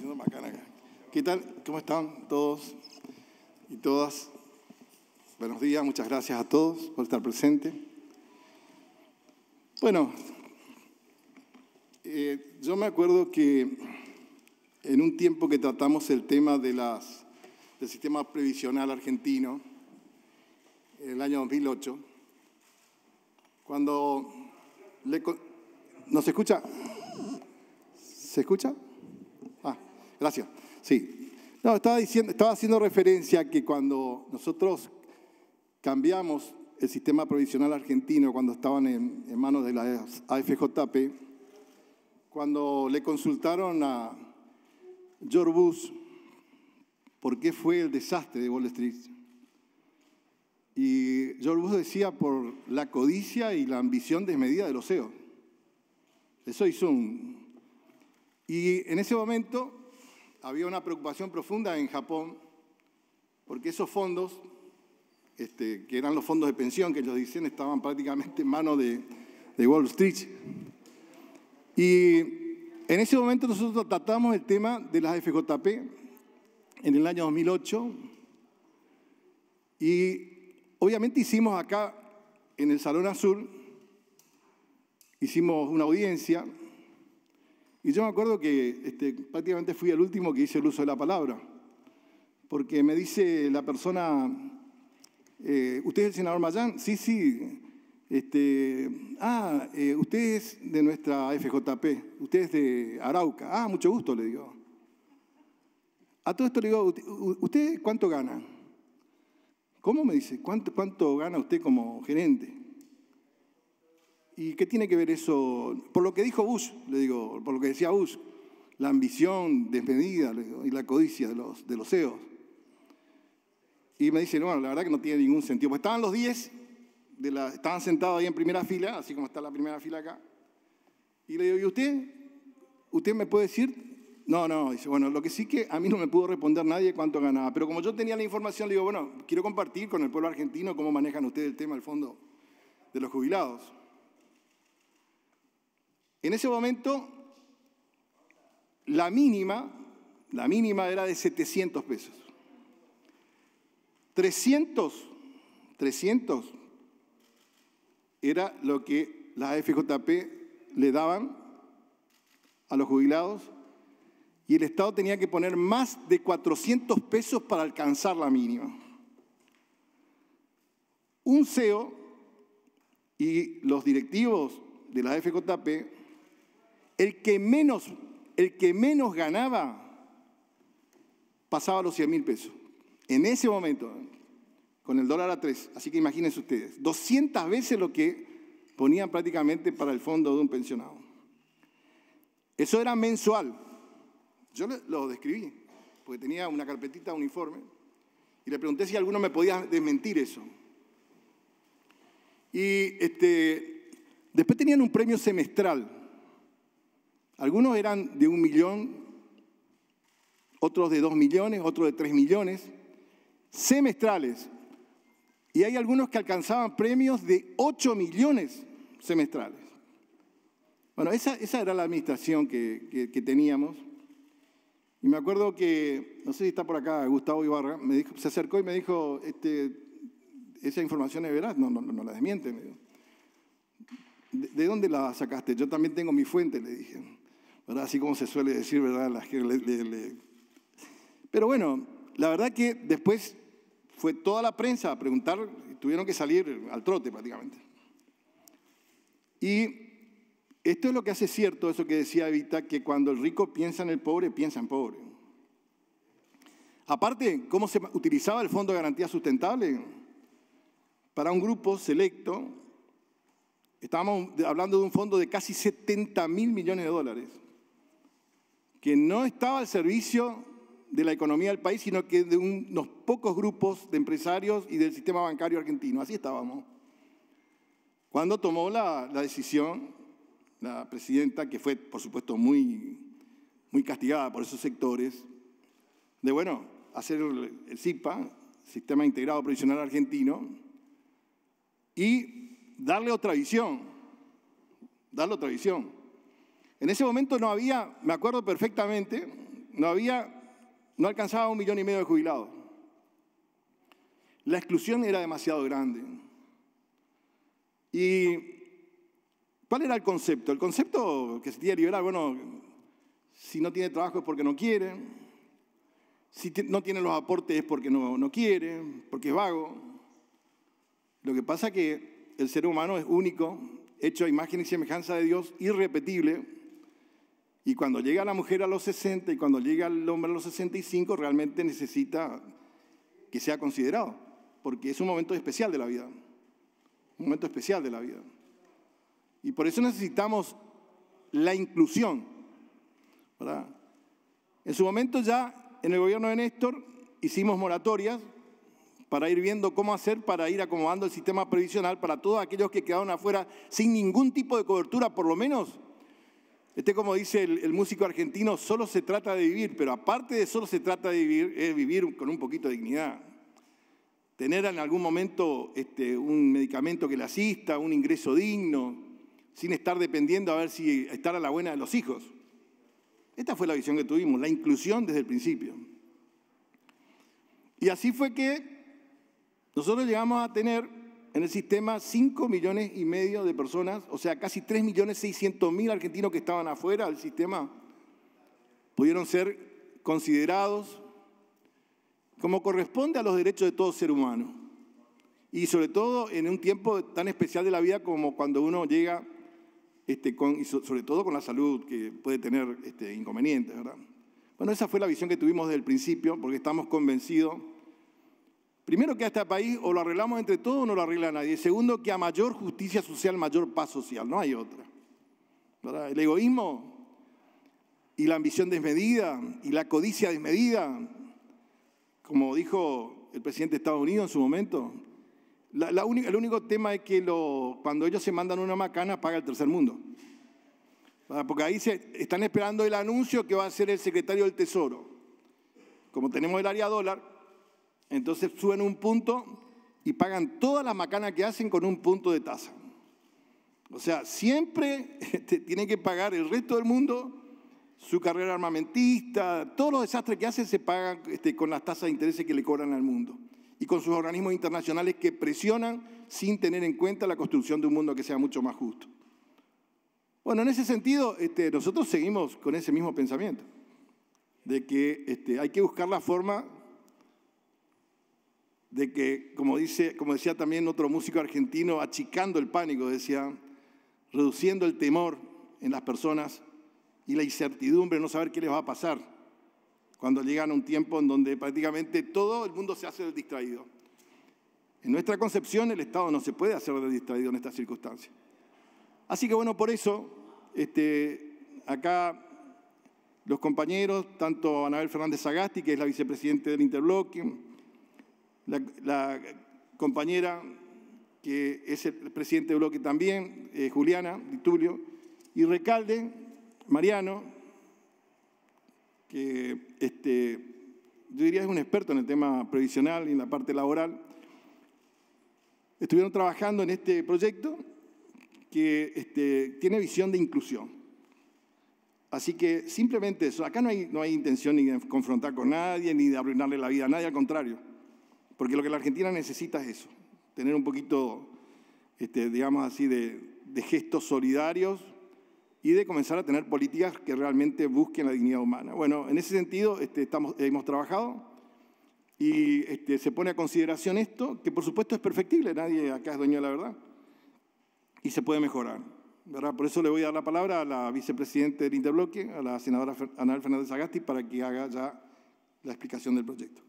haciendo bacana acá. ¿Qué tal? ¿Cómo están todos y todas? Buenos días, muchas gracias a todos por estar presentes. Bueno, yo me acuerdo que en un tiempo que tratamos el tema del sistema previsional argentino, en el año 2008, cuando ¿no se escucha? ¿Se escucha? Ah, gracias. Sí. No, estaba haciendo referencia a que cuando nosotros cambiamos el sistema provisional argentino, cuando estaban en manos de la AFJP, cuando le consultaron a George Bush por qué fue el desastre de Wall Street, y George Bush decía por la codicia y la ambición desmedida de los CEOs. Eso hizo Y en ese momento había una preocupación profunda en Japón, porque esos fondos, que eran los fondos de pensión que ellos dicen, estaban prácticamente en manos de Wall Street. Y en ese momento nosotros tratamos el tema de las FJP en el año 2008 y obviamente hicimos acá en el Salón Azul, hicimos una audiencia y yo me acuerdo que prácticamente fui el último que hice el uso de la palabra, porque me dice la persona, ¿usted es el senador Mayán? Sí, sí. Usted es de nuestra FJP, usted es de Arauca. Ah, mucho gusto, le digo. A todo esto le digo, ¿usted cuánto gana? ¿Cómo? Me dice, ¿cuánto gana usted como gerente? ¿Y qué tiene que ver eso? Por lo que dijo Bush, le digo, por lo que decía Bush, la ambición desmedida y la codicia de los CEOs. Y me dice, bueno, la verdad que no tiene ningún sentido. Pues estaban los 10, estaban sentados ahí en primera fila, así como está la primera fila acá. Y le digo, ¿y usted? ¿Usted me puede decir? No, dice, bueno, lo que sí que a mí no me pudo responder nadie cuánto ganaba. Pero como yo tenía la información, le digo, bueno, quiero compartir con el pueblo argentino cómo manejan ustedes el tema del fondo de los jubilados. En ese momento, la mínima era de 700 pesos. 300 era lo que las FJP le daban a los jubilados y el Estado tenía que poner más de 400 pesos para alcanzar la mínima. Un CEO y los directivos de la FJP, el que menos ganaba pasaba los 100.000 pesos. En ese momento, con el dólar a 3, así que imagínense ustedes, 200 veces lo que ponían prácticamente para el fondo de un pensionado. Eso era mensual. Yo lo describí, porque tenía una carpetita, un informe, y le pregunté si alguno me podía desmentir eso. Y después tenían un premio semestral. Algunos eran de 1 millón, otros de 2 millones, otros de 3 millones, semestrales. Y hay algunos que alcanzaban premios de 8 millones semestrales. Bueno, esa era la administración que teníamos. Y me acuerdo que, no sé si está por acá Gustavo Ibarra, se acercó y me dijo, esa información es veraz, no la desmiente. Me dijo. ¿De dónde la sacaste? Yo también tengo mi fuente, le dije. ¿Verdad? Así como se suele decir, ¿verdad? Pero bueno, la verdad que después fue toda la prensa a preguntar, y tuvieron que salir al trote prácticamente. Y esto es lo que hace cierto, eso que decía Evita, que cuando el rico piensa en el pobre, piensa en pobre. Aparte, ¿cómo se utilizaba el Fondo de Garantía Sustentable? Para un grupo selecto, estábamos hablando de un fondo de casi 70.000 millones de dólares, que no estaba al servicio de la economía del país, sino que de unos pocos grupos de empresarios y del sistema bancario argentino. Así estábamos. Cuando tomó la decisión, la presidenta, que fue, por supuesto, muy castigada por esos sectores, de, bueno, hacer el SIPA, Sistema Integrado Previsional Argentino, y darle otra visión. En ese momento no había, me acuerdo perfectamente, no alcanzaba 1,5 millones de jubilados. La exclusión era demasiado grande. ¿Y cuál era el concepto? El concepto que se tenía liberal, bueno, si no tiene trabajo es porque no quiere, si no tiene los aportes es porque no quiere, porque es vago. Lo que pasa es que el ser humano es único, hecho a imagen y semejanza de Dios, irrepetible, y cuando llega la mujer a los 60 y cuando llega el hombre a los 65, realmente necesita que sea considerado, porque es un momento especial de la vida, un momento especial de la vida. Y por eso necesitamos la inclusión, ¿verdad? En su momento ya, en el gobierno de Néstor, hicimos moratorias para ir viendo cómo hacer para ir acomodando el sistema previsional para todos aquellos que quedaron afuera sin ningún tipo de cobertura, por lo menos. Como dice el músico argentino, solo se trata de vivir, pero aparte de solo se trata de vivir, es vivir con un poquito de dignidad. Tener en algún momento un medicamento que le asista, un ingreso digno, sin estar dependiendo a ver si estar a la buena de los hijos. Esta fue la visión que tuvimos, la inclusión desde el principio. Y así fue que nosotros llegamos a tener en el sistema 5,5 millones de personas, o sea, casi 3.600.000 argentinos que estaban afuera del sistema, pudieron ser considerados como corresponde a los derechos de todo ser humano. Y sobre todo en un tiempo tan especial de la vida como cuando uno llega, y sobre todo con la salud, que puede tener inconvenientes, ¿verdad? Bueno, esa fue la visión que tuvimos desde el principio, porque estamos convencidos, primero, que a este país o lo arreglamos entre todos o no lo arregla nadie. Segundo, que a mayor justicia social, mayor paz social. No hay otra, ¿verdad? El egoísmo y la ambición desmedida y la codicia desmedida, como dijo el presidente de Estados Unidos en su momento, el único tema es que cuando ellos se mandan una macana, paga el tercer mundo. ¿Verdad? Porque ahí están esperando el anuncio que va a hacer el secretario del Tesoro. Como tenemos el área dólar, entonces suben un punto y pagan todas las macanas que hacen con un punto de tasa. O sea, siempre tienen que pagar el resto del mundo su carrera armamentista, todos los desastres que hacen se pagan con las tasas de intereses que le cobran al mundo y con sus organismos internacionales que presionan sin tener en cuenta la construcción de un mundo que sea mucho más justo. Bueno, en ese sentido, nosotros seguimos con ese mismo pensamiento, de que hay que buscar la forma de que, como decía también otro músico argentino, achicando el pánico, decía, reduciendo el temor en las personas y la incertidumbre, no saber qué les va a pasar cuando llegan a un tiempo en donde prácticamente todo el mundo se hace del distraído. En nuestra concepción, el Estado no se puede hacer del distraído en estas circunstancias. Así que bueno, por eso, acá los compañeros, tanto Anabel Fernández Sagasti, que es la vicepresidenta del Interbloque, la compañera que es el presidente del bloque también, Juliana Di Tulio, y Recalde, Mariano, que yo diría es un experto en el tema previsional y en la parte laboral, estuvieron trabajando en este proyecto que tiene visión de inclusión. Así que simplemente eso, acá no hay intención ni de confrontar con nadie, ni de arruinarle la vida a nadie, al contrario. Porque lo que la Argentina necesita es eso, tener un poquito, digamos así, de gestos solidarios y de comenzar a tener políticas que realmente busquen la dignidad humana. Bueno, en ese sentido hemos trabajado y se pone a consideración esto, que por supuesto es perfectible, nadie acá es dueño de la verdad, y se puede mejorar, ¿verdad? Por eso le voy a dar la palabra a la vicepresidenta del Interbloque, a la senadora Anabel Fernández Sagasti, para que haga ya la explicación del proyecto.